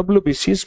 WBCs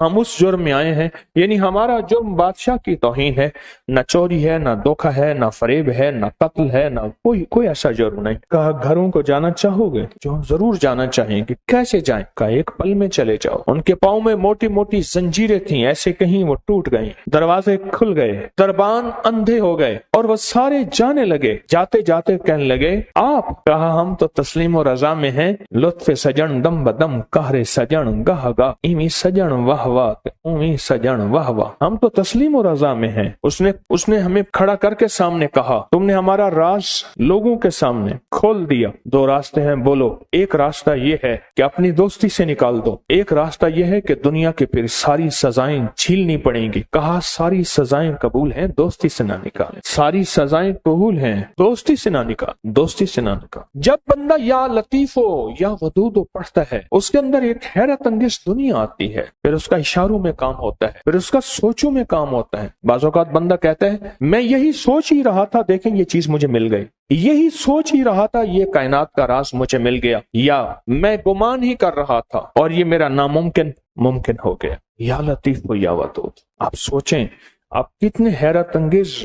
ہم اس جرم میں آئے ہیں، یعنی ہمارا جرم بادشاہ کی توہین ہے، نہ چوری ہے، نہ دھوکہ ہے، نہ فریب ہے، نہ قتل ہے، نہ کوئی ایسا جرم نہیں۔ کہا گھروں کو جانا چاہو گے؟ جو ضرور جانا چاہیں گے۔ کیسے جائیں؟ کہا ایک پل میں چلے جاؤ۔ ان کے پاؤں میں موٹی موٹی زنجیریں تھیں، ایسے کہیں وہ ٹوٹ گئیں، دروازے کھل گئے، دربان اندھے ہو گئے، اور وہ سارے جانے لگے۔ جاتے جاتے کہنے لگے آپ؟ کہا ہم تو تسلیم و رضا میں ہیں، لطف سجن دم بدم، قہر سجن گاہ گاہ، ایمی سجن واہ واہ، اومی سجن واہ واہ۔ ہم تو تسلیم و رضا میں ہیں۔ اس نے ہمیں کھڑا کر کے سامنے کہا، تم نے ہمارا راز لوگوں کے سامنے کھول دیا۔ دو راستے ہیں، بولو۔ ایک راستہ یہ ہے کہ اپنی دوستی سے نکال دو، ایک راستہ یہ ہے کہ دنیا کے پھر ساری سزائیں جھیلنی پڑیں گی۔ کہا ساری سزائیں قبول ہیں، دوستی سے نہ نکالیں۔ ساری سزائیں قبول ہیں، دوستی سے نہ نکال، دوستی سے نہ نکال۔ جب بندہ یا لطیف ہو یا ودود ہو پڑھتا ہے، اس کے اندر ایک حیرت انگیز دنیا آتی ہے، پھر اس کا اشاروں میں کام ہوتا ہے، پھر اس کا سوچوں میں کام ہوتا ہے۔ بعض اوقات بندہ کہتا ہے میں یہی سوچ ہی رہا تھا، دیکھیں یہ چیز مجھے مل گئی، یہی سوچ ہی رہا تھا، یہ کائنات کا راز مجھے مل گیا، یا میں گمان ہی کر رہا تھا اور یہ میرا ناممکن ممکن ہو گیا۔ یا لطیف ہو یا ودود۔ آپ سوچیں آپ کتنے حیرت انگیز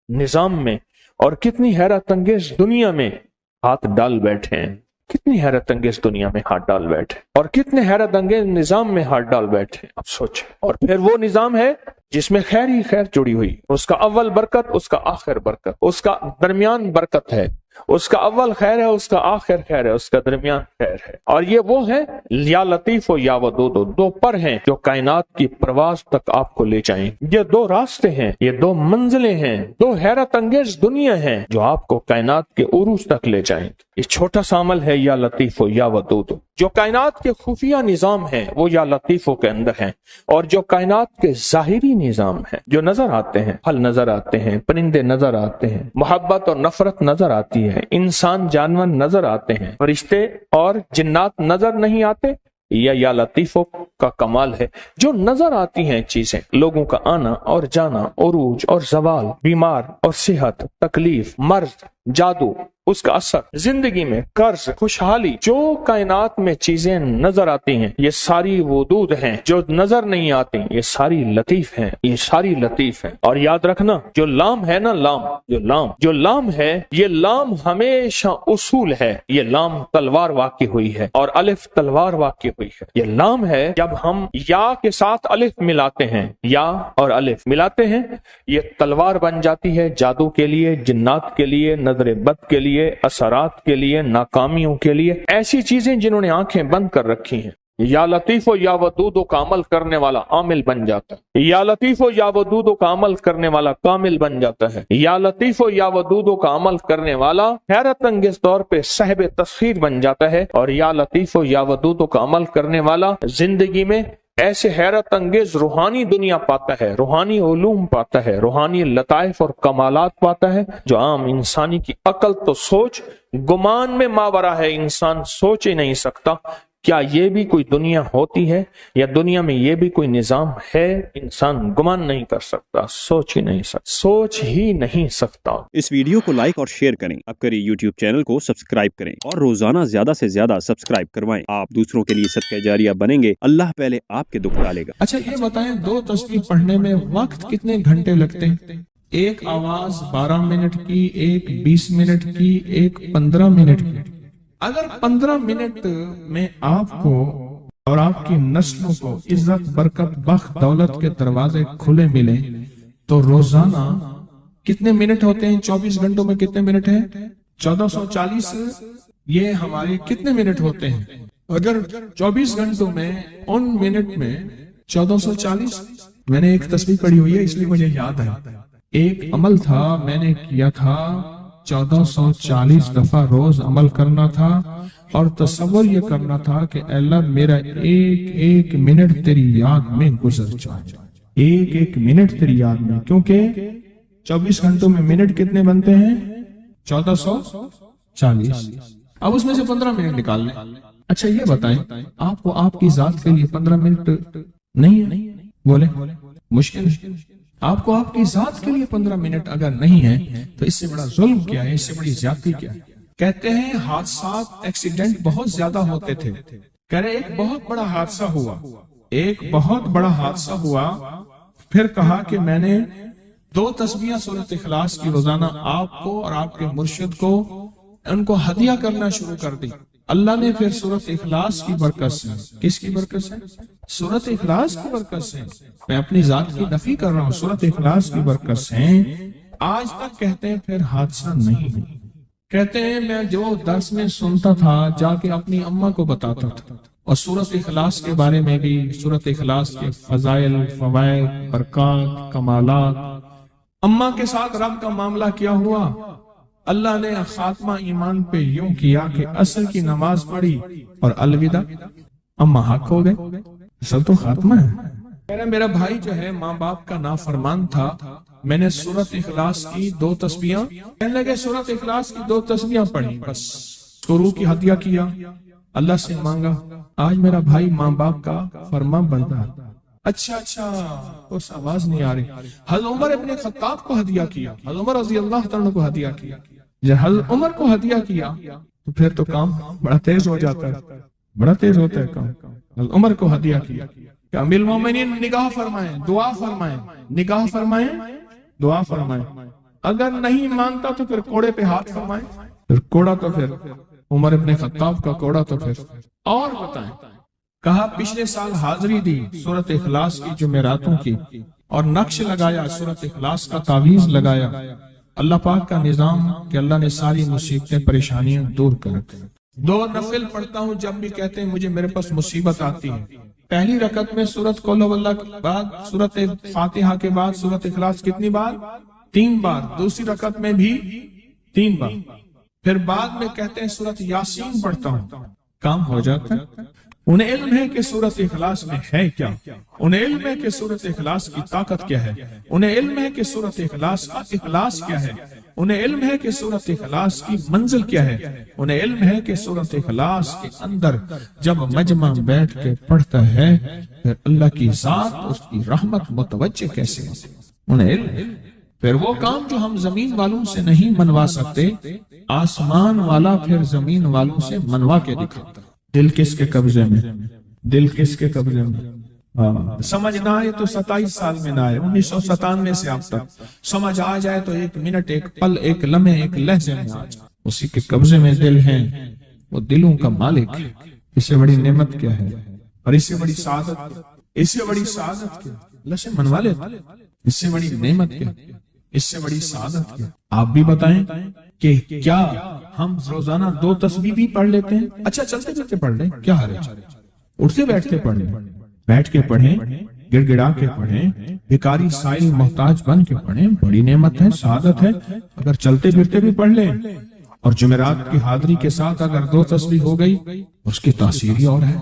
نظام میں اور کتنی حیرت انگیز دنیا میں ہاتھ ڈال بیٹھے ہیں، کتنی حیرت انگیز دنیا میں ہاتھ ڈال بیٹھے، اور کتنے حیرت انگیز نظام میں ہاتھ ڈال بیٹھے۔ آپ سوچیں، اور پھر وہ نظام ہے جس میں خیر ہی خیر جڑی ہوئی، اس کا اول برکت، اس کا آخر برکت، اس کا درمیان برکت ہے، اس کا اول خیر ہے، اس کا آخر خیر ہے، اس کا درمیان خیر ہے۔ اور یہ وہ ہے یا لطیف ہو یا ودود ہو، دو پر ہیں جو کائنات کی پرواز تک آپ کو لے جائیں۔ یہ دو راستے ہیں، یہ دو منزلیں ہیں، دو حیرت انگیز دنیا ہیں جو آپ کو کائنات کے عروج تک لے جائیں۔ یہ چھوٹا سا عمل ہے یا لطیف ہو یا ودود ہو۔ جو کائنات کے خفیہ نظام ہیں وہ یا لطیف ہو کے اندر ہیں، اور جو کائنات کے ظاہری نظام ہیں جو نظر آتے ہیں، پھل نظر آتے ہیں، پرندے نظر آتے ہیں، محبت اور نفرت نظر آتی ہے، انسان جانور نظر آتے ہیں، فرشتے اور جنات نظر نہیں آتے، یا لطیفوں کا کمال ہے جو نظر آتی ہیں چیزیں، لوگوں کا آنا اور جانا، عروج اور زوال، بیمار اور صحت، تکلیف، مرض، جادو، اس کا اثر، زندگی میں قرض، خوشحالی، جو کائنات میں چیزیں نظر آتی ہیں یہ ساری ودود ہیں، جو نظر نہیں آتی یہ ساری لطیف ہیں، یہ ساری لطیف ہیں۔ اور یاد رکھنا جو لام ہے نا، جو لام ہے، یہ لام ہمیشہ اصول ہے، یہ لام تلوار واقع ہوئی ہے اور الف تلوار واقع ہوئی ہے۔ یہ لام ہے جب ہم یا کے ساتھ الف ملاتے ہیں، یا اور الف ملاتے ہیں، یہ تلوار بن جاتی ہے جادو کے لیے، جنات کے لیے، نظر بد کے لیے، اثرات کے لیے، ناکامیوں کے لیے، ایسی چیزیں جنہوں نے آنکھیں بند کر رکھی ہیں۔ یا لطیف و یا ودود کا عمل کرنے والا عامل بن جاتا ہے، یا لطیف و یا ودود کا عمل کرنے والا کامل بن جاتا ہے، یا لطیف و یا ودود کا عمل کرنے والا حیرت انگیز طور پہ صاحب تسخیر بن جاتا ہے، اور یا لطیف و یا ودود کا عمل کرنے والا زندگی میں ایسے حیرت انگیز روحانی دنیا پاتا ہے، روحانی علوم پاتا ہے، روحانی لطائف اور کمالات پاتا ہے جو عام انسانی کی عقل تو سوچ گمان میں ماورا ہے، انسان سوچ ہی نہیں سکتا۔ کیا یہ بھی کوئی دنیا ہوتی ہے، یا دنیا میں یہ بھی کوئی نظام ہے؟ انسان گمان نہیں کر سکتا، سوچ ہی نہیں سکتا۔ اس ویڈیو کو لائک اور شیئر کریں، اب کریں یوٹیوب چینل کو سبسکرائب کریں اور روزانہ زیادہ سے زیادہ سبسکرائب کروائیں۔ آپ دوسروں کے لیے صدقہ جاریہ بنیں گے، اللہ پہلے آپ کے دکھ ڈالے گا۔ اچھا یہ بتائیں، 2 تسبیح پڑھنے میں وقت کتنے گھنٹے لگتے ہیں؟ ایک آواز 12 منٹ کی، ایک 20 منٹ کی، ایک 15 منٹ کی۔ اگر 15 منٹ میں آپ کو اور آپ کی نسلوں کو عزت، برکت، بخت، دولت کے دروازے کھلے ملیں تو روزانہ کتنے منٹ ہوتے ہیں؟ 24 گھنٹوں میں کتنے منٹ ہیں؟ 1440۔ یہ ہمارے کتنے منٹ ہوتے ہیں؟ اگر 24 گھنٹوں میں ان منٹ میں 1440، میں نے ایک تسبیح پڑھی ہوئی ہے اس لیے مجھے یاد ہے، ایک عمل تھا میں نے کیا تھا، 1440 دفعہ روز عمل کرنا تھا، اور تصور یہ کرنا تھا کہ اللہ میرا ایک ایک منٹ تیری یاد میں گزر جائے، ایک ایک منٹ تیری یاد میں، کیونکہ 24 گھنٹوں میں منٹ کتنے بنتے ہیں؟ 1440۔ اب اس میں سے 15 منٹ نکال لیں۔ اچھا یہ بتائیں، آپ کو آپ کی ذات کے لیے 15 منٹ نہیں ہے؟ بولے مشکل ہے۔ آپ کو آپ کی ذات کے لیے 15 منٹ اگر نہیں ہے تو اس سے بڑا ظلم کیا ہے، اس سے بڑی زیادتی کیا ہے؟ کہتے ہیں حادثات، ایکسیڈنٹ بہت زیادہ ہوتے تھے، کہہ رہے ایک بہت بڑا حادثہ ہوا، ایک بہت بڑا حادثہ ہوا، پھر کہا کہ میں نے 2 تسبیحاں سورۃ اخلاص کی روزانہ آپ کو اور آپ کے مرشد کو ان کو ہدیہ کرنا شروع کر دی۔ اللہ نے پھر سورۃ اخلاص کی برکت سے، کس کی برکت سے؟ سورۃ اخلاص کی برکت سے، میں اپنی ذات کی نفی کر رہا ہوں، سورۃ اخلاص کی برکت سے آج تک کہتے ہیں پھر حادثہ نہیں ہے۔ کہتے ہیں میں جو درس میں سنتا تھا جا کے اپنی اماں کو بتاتا تھا، اور سورۃ اخلاص کے بارے میں بھی، سورۃ اخلاص کے فضائل، فوائد، برکات، کمالات۔ اماں کے ساتھ رب کا معاملہ کیا ہوا، اللہ نے خاتمہ ایمان پہ یوں کیا کہ عصر کی نماز پڑھی اور الوداع، اماں حق ہو گئے، اصل تو خاتمہ ہے۔ میرا بھائی جو ہے ماں باپ کا نافرمان تھا، میں نے سورۃ اخلاص کی 2 تسبیحاں، کہنے لگے سورۃ اخلاص کی 2 تسبیحاں پڑھی، بس شروع کی ہدیہ کیا، اللہ سے مانگا، آج میرا بھائی ماں باپ کا فرما بردار۔ اچھا اس آواز نہیں آ رہی۔ حضرت عمر ابن خطاب کو ہدیہ کیا، حضرت عمر رضی اللہ تعالیٰ کو ہدیہ کیا، جب حضرت عمر کو ہدیہ کیا تو پھر تو کام بڑا تیز ہو جاتا ہے، بڑا تیز ہوتا ہے کام۔ حضرت عمر کو ہدیہ کیا کہ امیر المومنین نگاہ فرمائیں، دعا فرمائیں، نگاہ فرمائیں، دعا فرمائیں، اگر نہیں مانتا تو پھر کوڑے پہ ہاتھ فرمائیں، پھر کوڑا تو پھر عمر ابن خطاب کا کوڑا تو پھر اور بتائیں۔ کہا پچھلے سال حاضری دی سورۃ اخلاص کی جمعراتوں کی، اور نقش لگایا سورۃ اخلاص کا تعویذ لگایا، اللہ پاک کا نظام کہ اللہ نے ساری مصیبتیں پریشانیاں دور کر دی۔ 2 نفل پڑھتا ہوں جب بھی کہتے ہیں مجھے میرے پاس مصیبت آتی ہے، پہلی رکعت میں سورۃ قل ہو اللہ کے بعد سورۃ فاتحہ کے بعد سورۃ اخلاص کتنی بار؟ 3 بار، دوسری رکعت میں بھی 3 بار، پھر بعد میں کہتے ہیں سورۃ یاسین پڑھتا ہوں، کام ہو جاتا ہے۔ انہیں علم ہے کہ سورۃ اخلاص میں ہے کیا، انہیں علم ہے کہ سورۃ اخلاص کی طاقت کیا ہے، انہیں علم ہے کہ سورۃ اخلاص کا اخلاص کیا ہے، انہیں علم ہے کہ سورۃ اخلاص کی منزل کیا ہے، انہیں علم ہے کہ سورۃ اخلاص کے اندر جب مجمع بیٹھ کے پڑھتا ہے پھر اللہ کی ذات اس کی رحمت متوجہ کیسے ہوتی، انہیں علم ہے۔ پھر وہ کام جو ہم زمین والوں سے نہیں منوا سکتے، آسمان والا پھر زمین والوں سے منوا کے دکھاتا۔ دل کس کے قبضے میں؟ دل کس کے قبضے میں؟ سمجھ نہ آئے تو 27 سال میں نہ آئے، 1997 سے اب تک سمجھ آ جائے تو 1 منٹ، 1 پل، 1 لمحے، 1 لہجے میں آ جائے، اسی کے قبضے میں دل ہیں، وہ دلوں کا مالک ہے۔ اس سے بڑی نعمت کیا ہے، اور اس سے بڑی سعادت، اس سے بڑی سعادت کیا؟ اللہ سے منوا لیتا، اس سے بڑی نعمت کیا، اس سے بڑی سعادت کیا؟ آپ بھی بتائیں کہ کیا ہم روزانہ 2 تسبیح بھی پڑھ لیتے ہیں؟ اچھا چلتے چلتے پڑھ لیں، کیا حرج، اٹھتے بیٹھتے پڑھ لیں، بیٹھ کے پڑھیں، گڑ گڑا کے پڑھیں، بھکاری سائل محتاج بن کے پڑھیں، بڑی نعمت ہے، سعادت ہے۔ اگر چلتے پھرتے بھی پڑھ لیں، اور جمعرات کی حاضری کے ساتھ اگر 2 تسبیح ہو گئی، اس کی تاثیر ہی اور ہے۔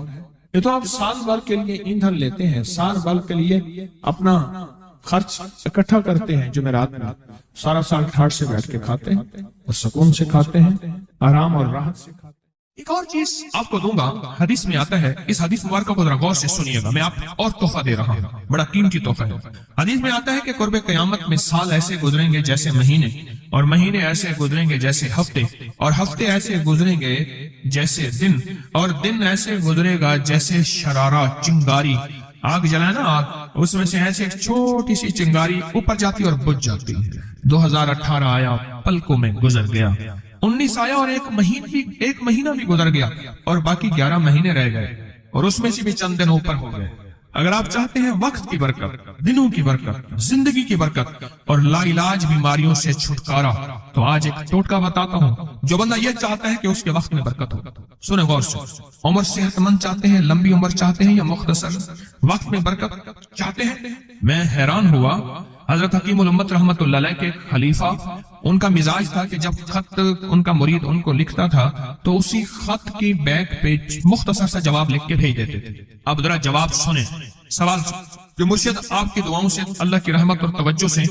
یہ تو آپ سال بھر کے لیے ایندھن لیتے ہیں، سال بھر کے لیے اپنا خرچ اکٹھا کرتے ہیں، جمعرات میں سارا سال ٹھاٹ سے بیٹھ کے کھاتے ہیں، اور سکون سے کھاتے ہیں، آرام اور راحت سے کھاتے ہیں۔ ایک اور چیز آپ کو دوں گا، حدیث میں آتا ہے، اس حدیث مبارکہ کو ذرا غور سے سنیے گا، میں آپ اور تحفہ دے رہا ہوں، بڑا قیمتی تحفہ ہے۔ حدیث میں آتا ہے کہ قرب قیامت میں سال ایسے گزریں گے جیسے مہینے، اور مہینے ایسے گزریں گے جیسے ہفتے، اور ہفتے ایسے گزریں گے جیسے دن، اور دن ایسے گزرے گا جیسے شرارہ، چنگاری، آگ جلائے نا آگ، اس میں سے ایسے ایک چھوٹی سی چنگاری اوپر جاتی اور بجھ جاتی ہے۔ 2018 آیا، پلکوں میں گزر گیا، 19 آیا اور ایک مہینہ بھی گزر گیا، اور باقی 11 مہینے رہ گئے، اور اس میں سے بھی چند دن اوپر ہو گئے۔ اگر آپ چاہتے ہیں وقت کی برکت، دنوں کی برکت، زندگی کی برکت اور لا علاج بیماریوں سے چھٹکارا، تو آج ایک ٹوٹکا بتاتا ہوں جو بندہ یہ چاہتا ہے کہ اس کے وقت میں برکت ہو۔ سنیں غور سے، عمر صحت مند چاہتے ہیں، لمبی عمر چاہتے ہیں، یا مختصر وقت میں برکت چاہتے ہیں؟ میں حیران ہوا، حضرت حکیم الامت رحمت اللہ علیہ کے خلیفہ، ان کا مزاج تھا کہ جب خط ان کا مرید ان کو لکھتا تھا تو اسی خط کی بیک پہ مختصر سا جواب لکھ کے بھیج دیتے تھے۔ اب ذرا جواب سنیں، سوال جو مرشد آپ کی دعاؤں سے، اللہ کی رحمت اور توجہ سے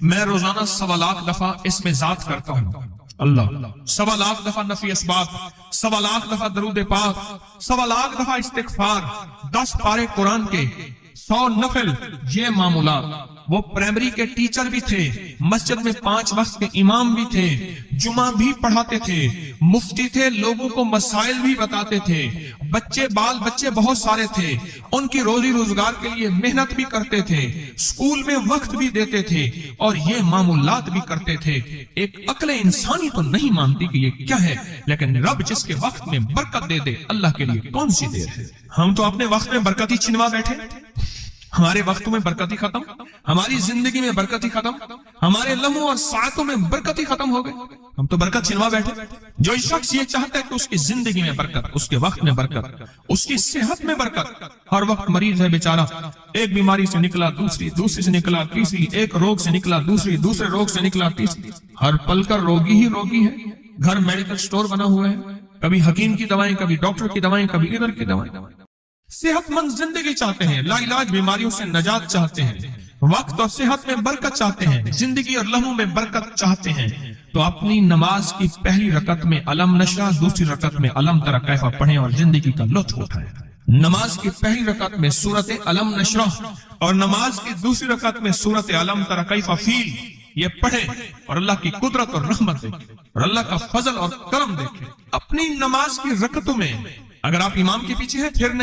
میں روزانہ 1.25 لاکھ دفعہ اس میں ذات کرتا ہوں، اللہ 1.25 لاکھ دفعہ نفی اسباب، 1.25 لاکھ دفعہ درود پاک، 1.25 لاکھ دفعہ استغفار، 10 پارے قرآن کے، 100 نفل، یہ معمولات وہ پرائمری کے ٹیچر بھی تھے، مسجد میں 5 وقت کے امام بھی تھے، جمعہ بھی پڑھاتے تھے، مفتی تھے، لوگوں کو مسائل بھی بتاتے تھے، بال بچے بہت سارے تھے، ان کی روزی روزگار کے لیے محنت بھی کرتے تھے، اسکول میں وقت بھی دیتے تھے اور یہ معمولات بھی کرتے تھے۔ ایک عقل انسانی تو نہیں مانتی کہ یہ کیا ہے، لیکن رب جس کے وقت میں برکت دے دے، اللہ کے لیے کون سی دیر ہے۔ ہم تو اپنے وقت میں برکت ہی چھنوا بیٹھے، ہمارے وقتوں میں برکت ہی ختم، ہماری زندگی میں برکت ہی ختم، ہمارے لمحوں اور ساعتوں میں برکت ہی ختم ہو گئے، ہم تو برکت چھنوا بیٹھے۔ جو شخص یہ چاہتا ہے کہ اس کی زندگی میں برکت، اس کے وقت میں برکت، اس کی صحت میں برکت، ہر وقت مریض ہے بیچارہ، ایک بیماری سے نکلا دوسری سے نکلا تیسری، ایک روگ سے نکلا دوسرے روگ سے نکلا تیسری، ہر پل کر روگی ہی روگی ہے۔ گھر میڈیکل سٹور بنا ہوا ہے، کبھی حکیم کی دوائیں، کبھی ڈاکٹر کی دوائیں، کبھی ادھر کی دوائیں۔ صحت مند زندگی چاہتے ہیں، لا علاج بیماریوں سے نجات چاہتے ہیں، وقت اور صحت میں برکت چاہتے ہیں، زندگی اور لمحوں میں برکت چاہتے ہیں، تو اپنی نماز کی پہلی رکعت میں علم نشرح، دوسری رکعت میں علم تری کیف پڑھیں اور زندگی کا لطف اٹھائیں۔ نماز کی پہلی رکعت میں سورت علم نشرح اور نماز کی دوسری رکعت میں سورت علم تری کیف فیل یہ پڑھیں اور اللہ کی قدرت اور رحمت دیکھیں اور اللہ کا فضل اور کرم دیکھیں۔ اپنی نماز کی رکعتوں میں اگر آپ امام کے پیچھے ہیں پھر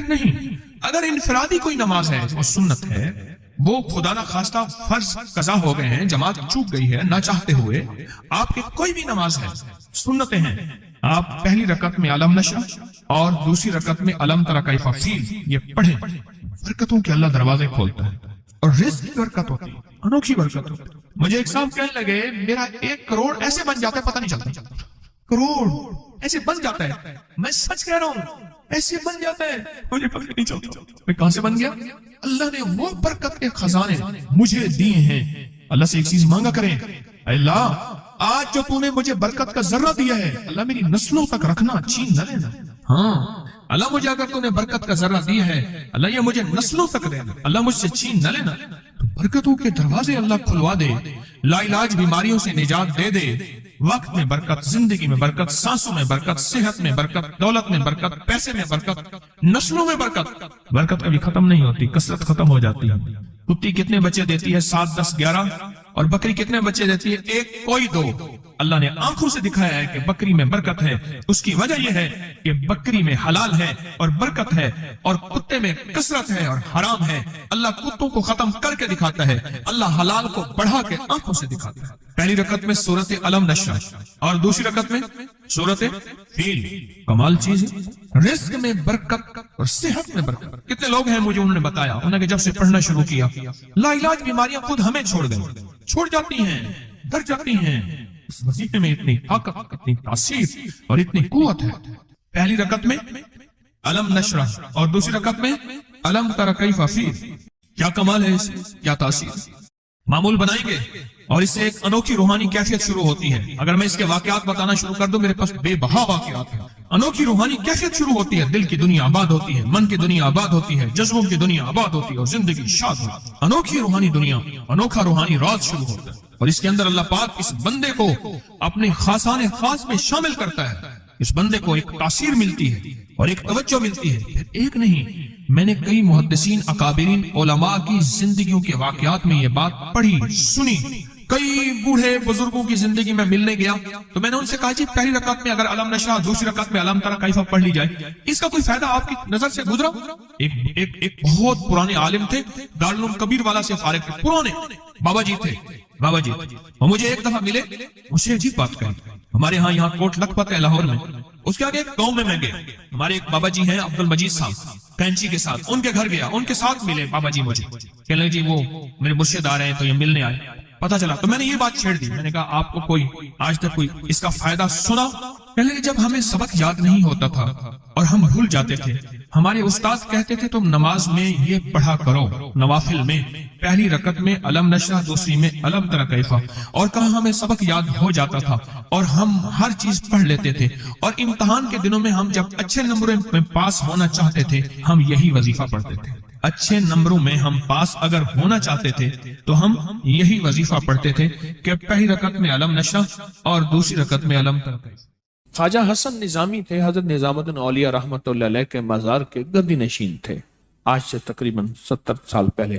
نہیں، اگر انفرادی کوئی نماز ہے وہ سنت ہے، وہ خدا نہ خواستہ فرض قضا ہو گئے ہیں، جماعت چوک گئی ہے نہ چاہتے ہوئے، آپ کی کوئی بھی نماز ہے، سنتیں ہیں، آپ پہلی رکعت میں علم نشرح اور دوسری رکعت میں علم تری کیف فیل یہ پڑھیں، برکتوں کے اللہ دروازے کھولتا ہے اور رزق کی برکت ہوتی ہے، انوکھی برکت ہوتی ہے۔ مجھے ایک صاحب کہنے لگے میرا 1 کروڑ ایسے بن جاتا ہے، پتہ نہیں چلتا، کروڑ ایسے بن جاتا ہے، میں سچ کہہ رہا ہوں ایسے بن جاتا ہے، مجھے پتہ نہیں چلتا میں کہاں سے بن گیا۔ اللہ نے وہ برکت کے خزانے مجھے دیے ہیں۔ اللہ سے ایک چیز مانگا کریں، اے اللہ آج جو تو نے مجھے برکت کا ذرہ دیا ہے اللہ میری نسلوں تک رکھنا، چھین نہ لینا۔ ہاں اللہ مجھے اگر تو نے برکت کا ذرہ دیا ہے اللہ یہ مجھے نسلوں تک دینا، اللہ مجھ سے چھین نہ لینا۔ برکتوں کے دروازے اللہ کھلوا دے، لا علاج بیماریوں سے نجات دے دے، وقت میں برکت، زندگی میں برکت، سانسوں میں برکت، صحت میں برکت، دولت میں برکت، پیسے میں برکت، نسلوں میں برکت۔ برکت کبھی ختم نہیں ہوتی، کثرت ختم ہو جاتی ہے۔ کتی کتنے بچے دیتی ہے؟ 7 10 11، اور بکری کتنے بچے دیتی ہے؟ 1 کوئی 2۔ اللہ نے آنکھوں سے دکھایا ہے کہ بکری میں برکت ہے، اس کی وجہ یہ ہے کہ بکری میں حلال ہے اور برکت ہے، اور کتے میں کثرت ہے اور حرام ہے۔ اللہ کتوں کو ختم کر کے دکھاتا ہے، اللہ حلال کو بڑھا کے آنکھوں سے دکھاتا ہے۔ پہلی رکعت میں سورت علم نشرح اور دوسری رکعت میں سورت فیل، کمال چیز ہے۔ رزق میں برکت اور صحت میں برکت۔ کتنے لوگ ہیں مجھے انہوں نے بتایا، انہوں نے کہ جب سے پڑھنا شروع کیا لا علاج بیماریاں خود ہمیں چھوڑ جاتی ہیں، ڈر جاتی ہیں۔ اس وظیفے میں اتنی طاقت، اتنی تاثیر اور اتنی قوت ہے۔ پہلی رکعت میں علم نشرح اور دوسری رکعت میں علم تری کیف فیل، کیا کمال ہے، اس کیا تاثیر۔ معمول بنائیں گے اور اس سے ایک انوکھی روحانی کیفیت شروع ہوتی ہے۔ اگر میں اس کے واقعات بتانا شروع کر دوں میرے پاس بے بہا واقعات ہیں۔ انوکھی روحانی کیفیت شروع ہوتی ہے، دل کی دنیا آباد ہوتی ہے، من کی دنیا آباد ہوتی ہے، جذبوں کی دنیا آباد ہوتی ہے اور زندگی شاد ہوتی ہے۔ انوکھی روحانی دنیا، انوکھا روحانی راز شروع ہوتا ہے اور اس کے اندر اللہ پاک اس بندے کو اپنے خاصان خاص میں شامل کرتا ہے۔ اس بندے کو ایک تاثیر ملتی ہے اور ایک توجہ ملتی ہے۔ پھر ایک نہیں، میں نے کئی محدثین، اکابرین، علماء کی زندگیوں کے واقعات میں یہ بات پڑھی، سنی۔ کئی بوڑھے بزرگوں کی زندگی میں ملنے گیا تو میں نے ان سے کہا جی پہلی رکعت میں اگر علم نشرح، دوسری رکعت میں علم تری کیف پڑھ لی جائے، اس کا کوئی فائدہ آپ کی نظر سے گزرا؟ ایک بہت پرانے عالم تھے، دارالعلوم کبیر والا سے فارغ تھے، پرانے بابا جی تھے، وہ مجھے ایک دفعہ ملے، مجھ سے عجیب بات کہی۔ ہمارے ہاں یہاں کوٹ لکھپت ہے لاہور میں، اس کے آگے ایک گاؤں میں گیا، ہمارے ایک بابا جی ہیں عبد المجید صاحب کینچی کے ساتھ، ان کے گھر گیا، ان کے ساتھ ملے بابا جی، مجھے کہنے لگے جی وہ میرے مرشد آ رہے ہیں تو یہ ملنے آئے۔ پتا چلا تو میں نے یہ بات چھیڑ دی، میں نے کہا آپ کو کوئی آج تک کوئی اس کا فائدہ سنا؟ کہنے لگے جب ہمیں سبق یاد نہیں ہوتا تھا اور ہم بھول جاتے تھے، ہمارے استاد کہتے تھے تم نماز میں یہ پڑھا کرو، نوافل میں پہلی رکعت میں علم نشرح، دوسری میں علم تری کیف، اور کہا ہمیں سبق یاد ہو جاتا تھا اور ہم ہر چیز پڑھ لیتے تھے، اور امتحان کے دنوں میں ہم جب اچھے نمبروں میں پاس ہونا چاہتے تھے ہم یہی وظیفہ پڑھتے تھے۔ اچھے نمبروں میں ہم پاس اگر ہونا چاہتے تھے تو ہم یہی وظیفہ پڑھتے تھے کہ پہلی رکعت میں علم نشرح اور دوسری رکعت میں علم تری کیف۔ خواجہ حسن نظامی تھے، حضرت نظام الدین اولیاء رحمۃ اللہ علیہ کے مزار کے گدی نشین تھے، آج سے تقریباً 70 سال پہلے۔